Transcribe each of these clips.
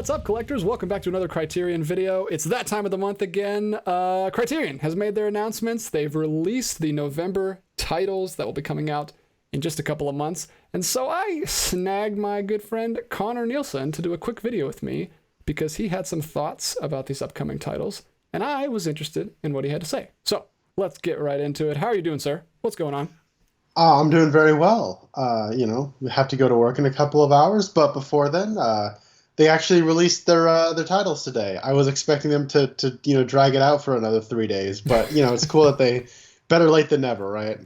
What's up, collectors? Welcome back to another Criterion video. It's that time of the month again. Criterion has made their announcements. They've released the November titles that will be coming out in just a couple of months. And so I snagged my good friend Connor Nielsen to do a quick video with me because he had some thoughts about these upcoming titles, and I was interested in what he had to say. So let's get right into it. How are you doing, sir? What's going on? I'm doing very well. We have to go to work in a couple of hours, but before then, they actually released their titles today. I was expecting them to drag it out for another 3 days, but it's cool that they better late than never, right?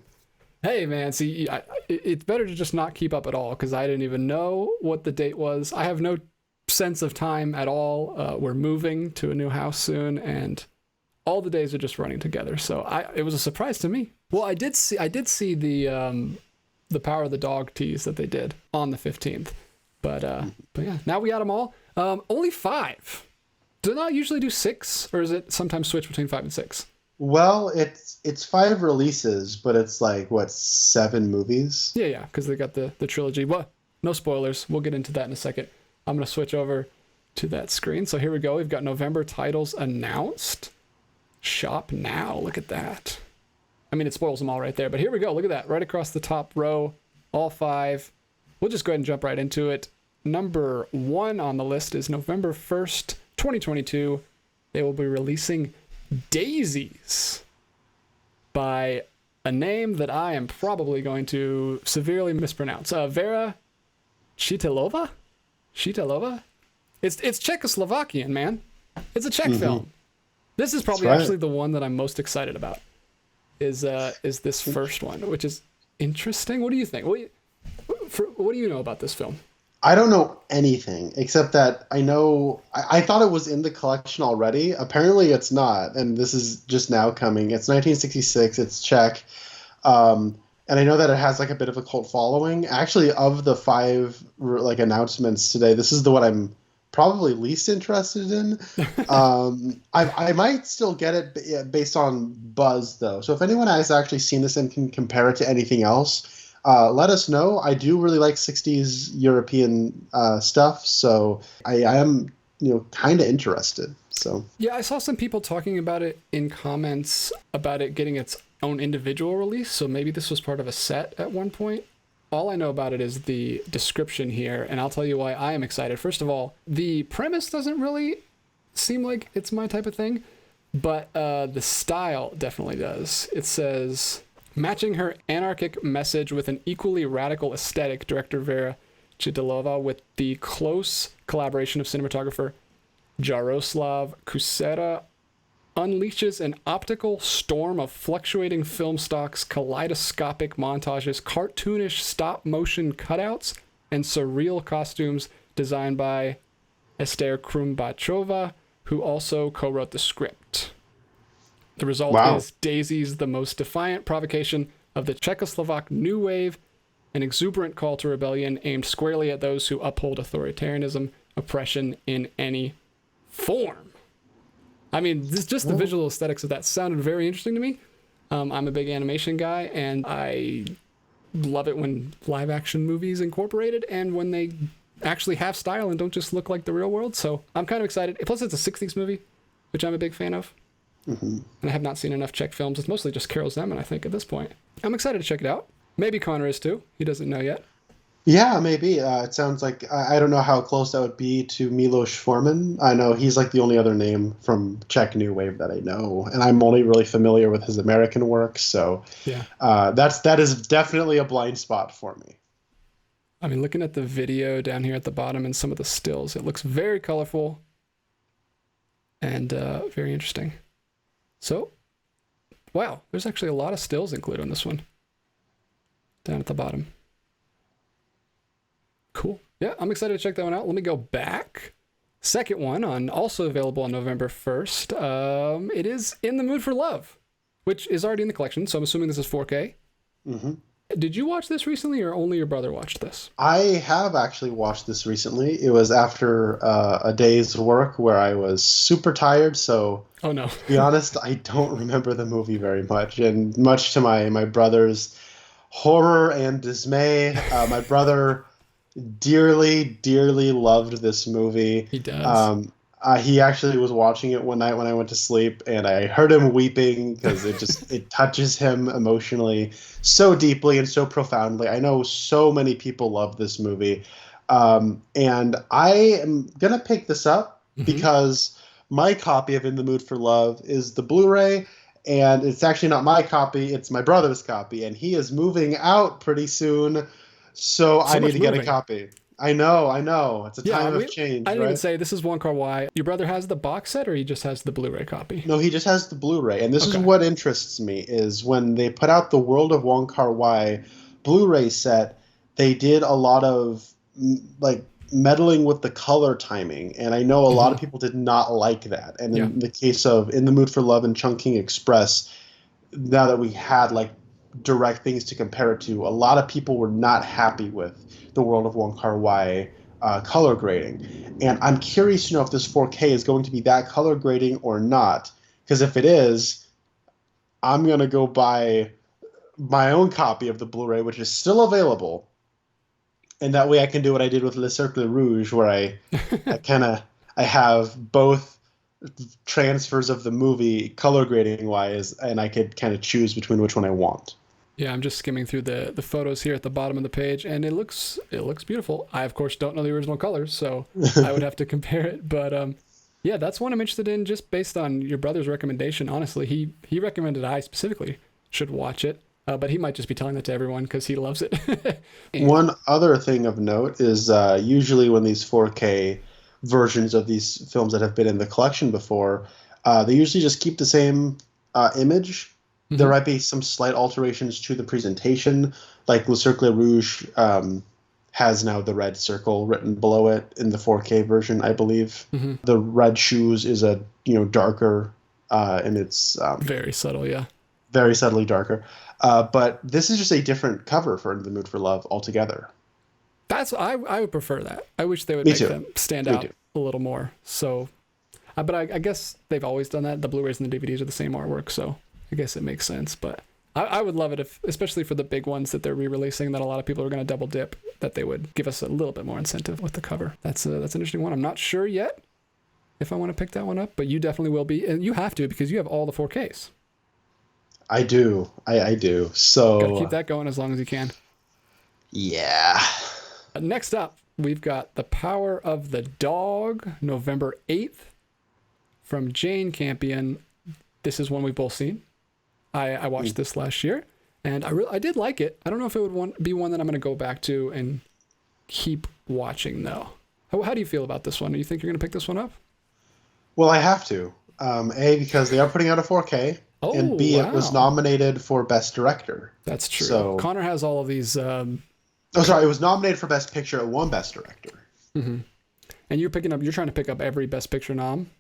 Hey man, see, it's better to just not keep up at all because I didn't even know what the date was. I have no sense of time at all. We're moving to a new house soon, and all the days are just running together. So it was a surprise to me. Well, I did see the Power of the Dog tease that they did on the 15th. But yeah, now we got them all. Only 5. Do they not usually do 6, or is it sometimes switch between 5 and 6? Well, it's 5 releases, but it's like, what, 7 movies? Yeah, because they got the trilogy. Well, no spoilers. We'll get into that in a second. I'm going to switch over to that screen. So here we go. We've got November titles announced. Shop now. Look at that. I mean, it spoils them all right there, but here we go. Look at that. Right across the top row, all 5. We'll just go ahead and jump right into it. Number 1 on the list is November 1st, 2022. They will be releasing Daisies by a name that I am probably going to severely mispronounce. Vera Chytilova? Chytilova? It's Czechoslovakian, man. It's a Czech film. This is probably actually the one that I'm most excited about. Is this first one, which is interesting. What do you think? What do you know about this film? I don't know anything except that I know I thought it was in the collection already. Apparently it's not, and this is just now coming. It's 1966. It's Czech, and I know that it has like a bit of a cult following. Actually, of the 5 announcements today, this is the one I'm probably least interested in. I might still get it based on buzz though. So if anyone has actually seen this and can compare it to anything else, let us know. I do really like 60s European stuff, so I am kind of interested. So yeah, I saw some people talking about it in comments about it getting its own individual release, so maybe this was part of a set at one point. All I know about it is the description here, and I'll tell you why I am excited. First of all, the premise doesn't really seem like it's my type of thing, but the style definitely does. It says, matching her anarchic message with an equally radical aesthetic, director Vera Chytilova, with the close collaboration of cinematographer Jaroslav Kusera, unleashes an optical storm of fluctuating film stocks, kaleidoscopic montages, cartoonish stop-motion cutouts, and surreal costumes designed by Esther Krumbachova, who also co-wrote the script. The result is Daisies, the most defiant provocation of the Czechoslovak New Wave, an exuberant call to rebellion aimed squarely at those who uphold authoritarianism, oppression in any form. I mean, the visual aesthetics of that sounded very interesting to me. I'm a big animation guy, and I love it when live-action movies incorporate it and when they actually have style and don't just look like the real world. So I'm kind of excited. Plus, it's a 60s movie, which I'm a big fan of. And I have not seen enough Czech films. It's mostly just Karel Zeman, I think, at this point. I'm excited to check it out. Maybe Connor is too. He doesn't know yet. Yeah, maybe. It sounds like, I don't know how close that would be to Milos Forman. I know he's like the only other name from Czech New Wave that I know, and I'm only really familiar with his American work, so yeah, that is definitely a blind spot for me. I mean, looking at the video down here at the bottom and some of the stills, it looks very colorful and very interesting. So, wow, there's actually a lot of stills included on this one down at the bottom. Cool. Yeah, I'm excited to check that one out. Let me go back. Second one, also available on November 1st. It is In the Mood for Love, which is already in the collection, so I'm assuming this is 4K. Did you watch this recently, or only your brother watched this? I have actually watched this recently. It was after a day's work where I was super tired, so oh no. To be honest, I don't remember the movie very much, and much to my brother's horror and dismay, my brother dearly, dearly loved this movie. He does. He actually was watching it one night when I went to sleep, and I heard him weeping because it touches him emotionally so deeply and so profoundly. I know so many people love this movie, and I am gonna pick this up Hmm. because my copy of In the Mood for Love is the Blu-ray. And it's actually not my copy, it's my brother's copy, and he is moving out pretty soon, so I So need much to get a moving. copy. I know, I know. It's a Yeah, time of I change, didn't even right? say this is One Car Y. Your brother has the box set, or he just has the Blu-ray copy? No, he just has the Blu-ray, and this is Okay. what interests me is when they put out the World of Wong Kar-wai Blu-ray set, they did a lot of like meddling with the color timing, and I know a lot Hmm. of people did not like that. And Yeah. in the case of In the Mood for Love and Chungking Express, now that we had like direct things to compare it to, a lot of people were not happy with the World of Wong Kar-wai color grading. And I'm curious to know if this 4K is going to be that color grading or not. Because if it is, I'm going to go buy my own copy of the Blu-ray, which is still available. And that way I can do what I did with Le Cercle Rouge, where I kind of I have both transfers of the movie color grading wise, and I could kind of choose between which one I want. Yeah, I'm just skimming through the photos here at the bottom of the page, and it looks beautiful. I of course don't know the original colors, so I would have to compare it. But yeah, that's one I'm interested in, just based on your brother's recommendation. Honestly, he recommended I specifically should watch it, but he might just be telling that to everyone because he loves it. And One other thing of note is usually when these 4K versions of these films that have been in the collection before, they usually just keep the same image. There mhm. might be some slight alterations to the presentation, like Le Cercle Rouge has now the red circle written below it in the 4K version, I believe. Mhm. The red shoes is a darker, and it's Very subtle, yeah. very subtly darker. But this is just a different cover for In the Mood for Love altogether. That's I would prefer that. I wish they would Me make too. them stand Me too. out a little more. So, but I guess they've always done that. The Blu-rays and the DVDs are the same artwork, so I guess it makes sense. But I would love it if, especially for the big ones that they're re-releasing, that a lot of people are going to double dip, that they would give us a little bit more incentive with the cover. That's an interesting one. I'm not sure yet if I want to pick that one up, but you definitely will be, and you have to because you have all the 4Ks. I do. I do. Got to keep So that going as long as you can. yeah. Next up, we've got The Power of the Dog, November 8th, from Jane Campion. This is one we've both seen. I watched this last year, and I did like it. I don't know if it would be one that I'm going to go back to and keep watching, though. How do you feel about this one? Do you think you're going to pick this one up? Well, I have to. A, because they are putting out a 4K, Oh, and B, it was wow. nominated for Best Director. That's true. So, Connor has all of these. oh, sorry, it was nominated for Best Picture. It won Best Director. Mhm. And you're trying to pick up every Best Picture nom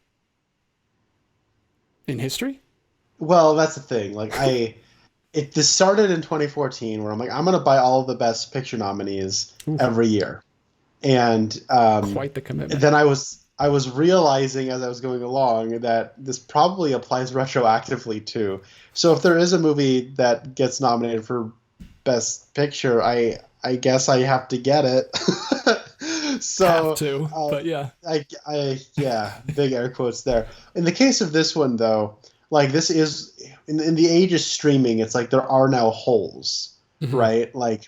in history? Well, that's the thing. This started in 2014, where I'm like, I'm gonna buy all of the Best Picture nominees Ooh, every year, and quite the commitment. then I was realizing as I was going along that this probably applies retroactively too. So if there is a movie that gets nominated for Best Picture, I guess I have to get it. Have So to, uh, but yeah. I yeah, big air quotes there. In the case of this one though, like this is in the age of streaming, it's like there are now holes, Mhm. right? Like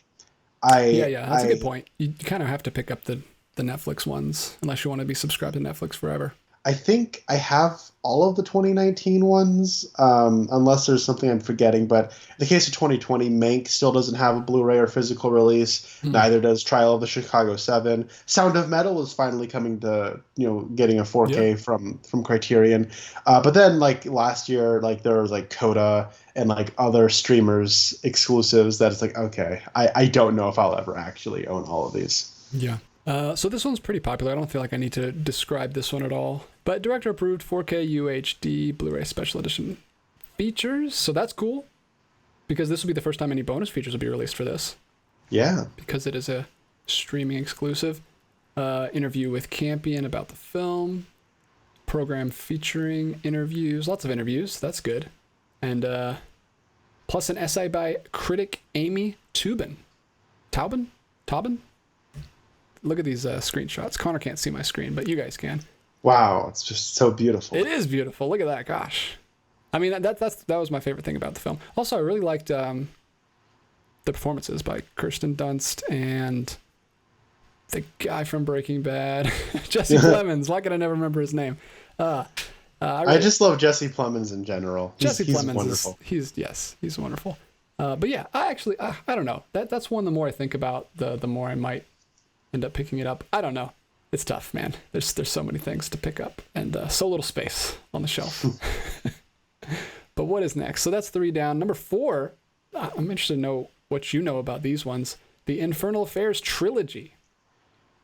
Yeah, I yeah, that's a good I point. You kind of have to pick up the Netflix ones unless you want to be subscribed to Netflix forever. I think I have all of the 2019 ones, unless there's something I'm forgetting. But in the case of 2020, Mank still doesn't have a Blu-ray or physical release. Hmm. Neither does Trial of the Chicago 7. Sound of Metal is finally coming to, getting a Yeah. 4K from Criterion. But then, like last year, like there was like Coda and like other streamers exclusives that it's like, okay, I don't know if I'll ever actually own all of these. Yeah. So this one's pretty popular. I don't feel like I need to describe this one at all. But director approved 4K UHD Blu-ray Special Edition features. So that's cool because this will be the first time any bonus features will be released for this Yeah. because it is a streaming exclusive. Interview with Campion about the film. Program featuring interviews. Lots of interviews. That's good. And plus an essay by critic Amy Taubin. Taubin? look at these screenshots. Connor can't see my screen, but you guys can. Wow, it's just so beautiful. It is beautiful. Look at that. Gosh. I mean, that was my favorite thing about the film. Also, I really liked the performances by Kirsten Dunst and the guy from Breaking Bad, Jesse Plemons. Why could I never remember his name? I just love Jesse Plemons in general. He's Plemons wonderful. He's wonderful. But yeah, I don't know. That's one. The more I think about, the more I might end up picking it up. I don't know. It's tough, man. There's so many things to pick up, and so little space on the shelf. But what is next? So that's 3 down. Number 4. I'm interested to know what you know about these ones. The Infernal Affairs trilogy.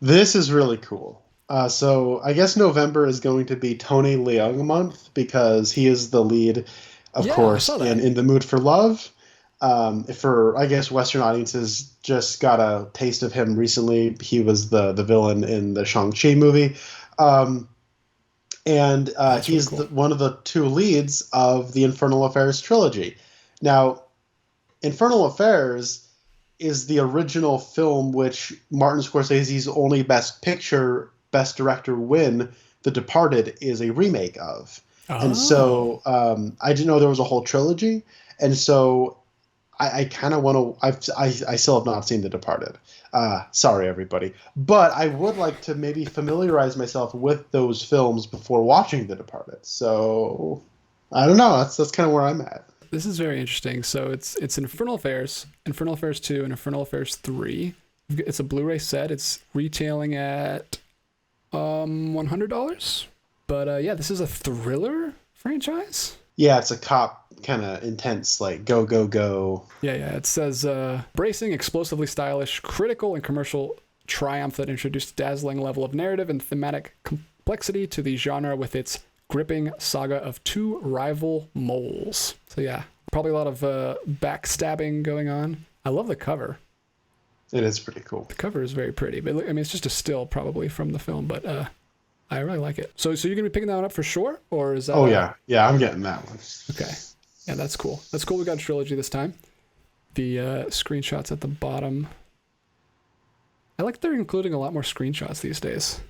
This is really cool. So I guess November is going to be Tony Leung month because he is the lead, of course, in The Mood for Love. For, I guess, Western audiences just got a taste of him recently. He was the villain in the Shang-Chi movie. And he's cool. One of the 2 leads of the Infernal Affairs trilogy. Now, Infernal Affairs is the original film which Martin Scorsese's only Best Picture, Best Director win, The Departed, is a remake of. Oh. And so I didn't know there was a whole trilogy. And so I kind of want to. I still have not seen The Departed. Sorry, everybody, but I would like to maybe familiarize myself with those films before watching The Departed. So I don't know. That's kind of where I'm at. This is very interesting. So it's Infernal Affairs, Infernal Affairs 2, and Infernal Affairs 3. It's a Blu-ray set. It's retailing at $100. But yeah, this is a thriller franchise. Yeah, it's a cop kind of intense, like go, go, go. Yeah. It says, bracing, explosively stylish, critical, and commercial triumph that introduced a dazzling level of narrative and thematic complexity to the genre with its gripping saga of 2 rival moles. So yeah, probably a lot of backstabbing going on. I love the cover. It is pretty cool. The cover is very pretty, but I mean, it's just a still probably from the film, but I really like it. So you're gonna be picking that one up for sure, or is that? Oh yeah, I'm getting that one. Okay, yeah, that's cool. That's cool. We got a trilogy this time. The screenshots at the bottom. I like they're including a lot more screenshots these days.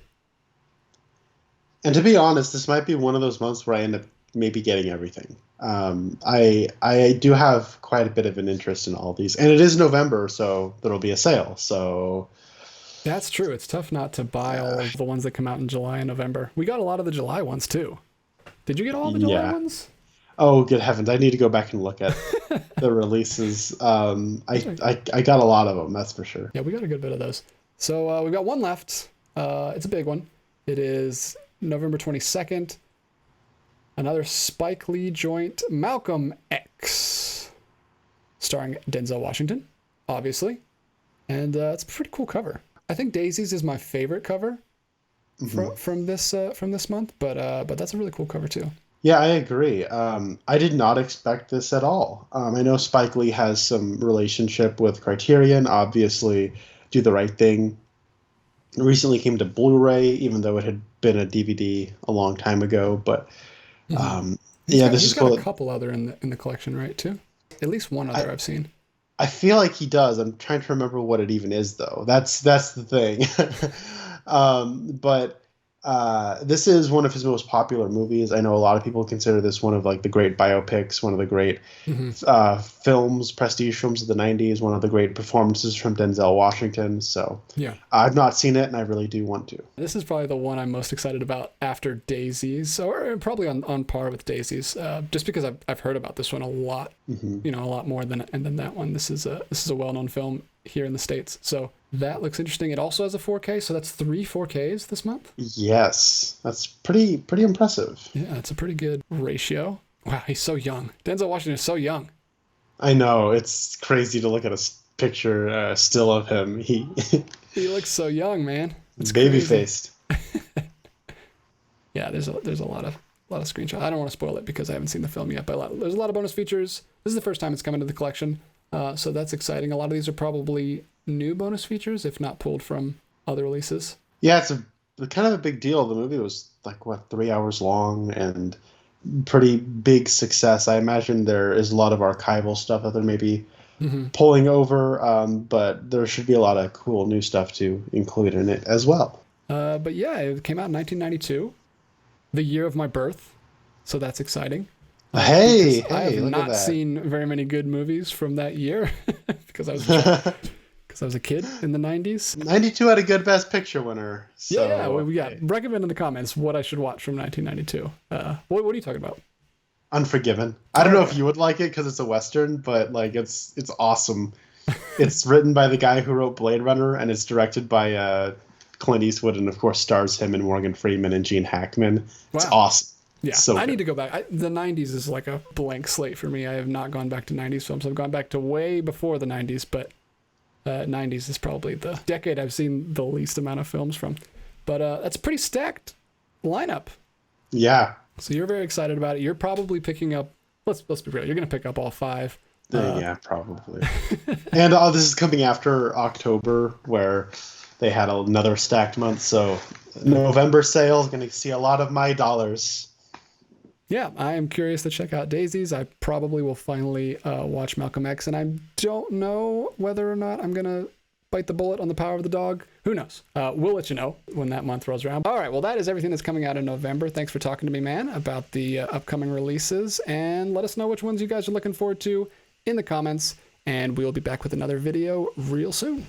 And to be honest, this might be one of those months where I end up maybe getting everything. I do have quite a bit of an interest in all these, and it is November, so there'll be a sale. So that's true. It's tough not to buy all of the ones that come out in July and November. We got a lot of the July ones too. Did you get all the July ones? Oh, good heavens! I need to go back and look at the releases. I got a lot of them, that's for sure. Yeah, we got a good bit of those. So we've got one left. It's a big one. It is November 22nd. Another Spike Lee joint, Malcolm X, starring Denzel Washington, obviously, and it's a pretty cool cover. I think Daisies is my favorite cover from this month, but that's a really cool cover too. Yeah, I agree. I did not expect this at all. I know Spike Lee has some relationship with Criterion, obviously. Do the Right Thing recently came to Blu-ray, even though it had been a DVD a long time ago. But this is cool. He's got a couple other in the collection, right? Too, at least one other I've seen. I feel like he does. I'm trying to remember what it even is, though. That's the thing. But this is one of his most popular movies. I know a lot of people consider this one of like the great biopics, one of the great films, prestige films of the 90s, one of the great performances from Denzel Washington. So yeah, I've not seen it, and I really do want to. This is probably the one I'm most excited about after Daisies, or probably on par with Daisies, just because I've heard about this one a lot, a lot more than that one. This is a well-known film here in the States, so that looks interesting. It also has a 4K, so that's 3 4Ks this month. Yes, that's pretty impressive. Yeah, it's a pretty good ratio. Wow, he's so young. Denzel Washington is so young. I know, it's crazy to look at a picture still of him. He looks so young, man. It's baby faced. Yeah, there's a lot of screenshots. I don't want to spoil it because I haven't seen the film yet, but there's a lot of bonus features. This is the first time it's come into the collection, so that's exciting. A lot of these are probably new bonus features, if not pulled from other releases. Yeah, it's kind of a big deal. The movie was like 3 hours long, and pretty big success. I imagine there is a lot of archival stuff that they're maybe Hmm. pulling over, but there should be a lot of cool new stuff to include in it as well. But yeah, it came out in 1992, the year of my birth, so that's exciting. Hey, Because I have look at not that. seen very many good movies from that year because I was a kid in the 90s. 92 had a good Best Picture winner. Yeah, So, yeah. We got hey. recommend in the comments what I should watch from 1992. What are you talking about? Unforgiven. I don't Oh, know okay. if you would like it because it's a Western, but like it's awesome. It's written by the guy who wrote Blade Runner, and it's directed by Clint Eastwood, and of course stars him and Morgan Freeman and Gene Hackman. It's Wow. awesome. Yeah, So I need good. to go back. The 90s is like a blank slate for me. I have not gone back to 90s films. I've gone back to way before the 90s, but 90s is probably the decade I've seen the least amount of films from. But that's a pretty stacked lineup. Yeah. So you're very excited about it. You're probably picking up. Let's be real. You're going to pick up all five. Yeah, probably. And this is coming after October, where they had another stacked month. So November sale is going to see a lot of my dollars. Yeah, I am curious to check out Daisies. I probably will finally watch Malcolm X, and I don't know whether or not I'm gonna bite the bullet on The Power of the Dog. Who knows? We'll let you know when that month rolls around. All right, well, that is everything that's coming out in November. Thanks for talking to me, man, about the upcoming releases, and let us know which ones you guys are looking forward to in the comments, and we'll be back with another video real soon.